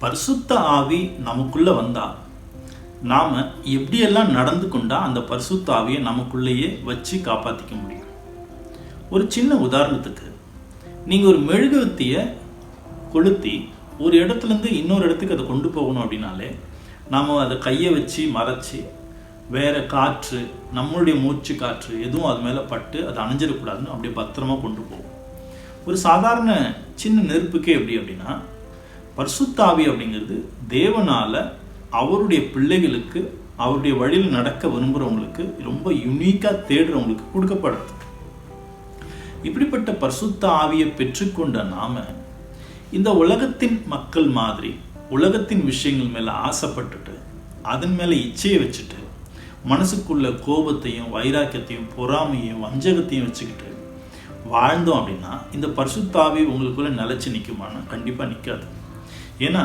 பரிசுத்த ஆவி நமக்குள்ள வந்தா நாம எப்படியெல்லாம் நடந்து கொண்டா அந்த பரிசுத்த ஆவியை நமக்குள்ளேயே வச்சு காப்பாற்றிக்க முடியும். ஒரு சின்ன உதாரணத்துக்கு, நீங்க ஒரு மெழுகுவர்த்தியை கொளுத்தி ஒரு இடத்துல இருந்து இன்னொரு இடத்துக்கு அதை கொண்டு போகணும் அப்படின்னாலே நாம அதை கையை வச்சு மறைச்சி வேற காற்று, நம்மளுடைய மூச்சு காற்று எதுவும் அது மேலே பட்டு அதை அணைஞ்சிடக்கூடாதுன்னு அப்படியே பத்திரமா கொண்டு போகும். ஒரு சாதாரண சின்ன நெருப்புக்கே எப்படி அப்படின்னா, பரிசுத்த ஆவி அப்படிங்கிறது தேவனால அவருடைய பிள்ளைகளுக்கு அவருடைய வழியில் நடக்க விரும்புகிறவங்களுக்கு ரொம்ப யுனிக்காக தேடுறவங்களுக்கு கொடுக்கப்படுறது. இப்படிப்பட்ட பரிசுத்த ஆவியை பெற்றுக்கொண்ட நாம இந்த உலகத்தின் மக்கள் மாதிரி உலகத்தின் விஷயங்கள் மேலே ஆசைப்பட்டுட்டு அதன் மேலே இச்சையை வச்சுட்டு மனசுக்குள்ள கோபத்தையும் வைராக்கியத்தையும் பொறாமையும் வஞ்சகத்தையும் வச்சுக்கிட்டு வாழ்ந்தோம் அப்படின்னா இந்த பரிசுத்த ஆவி உங்களுக்குள்ள நிலைச்சு நிற்குமானா கண்டிப்பாக நிற்காது. ஏன்னா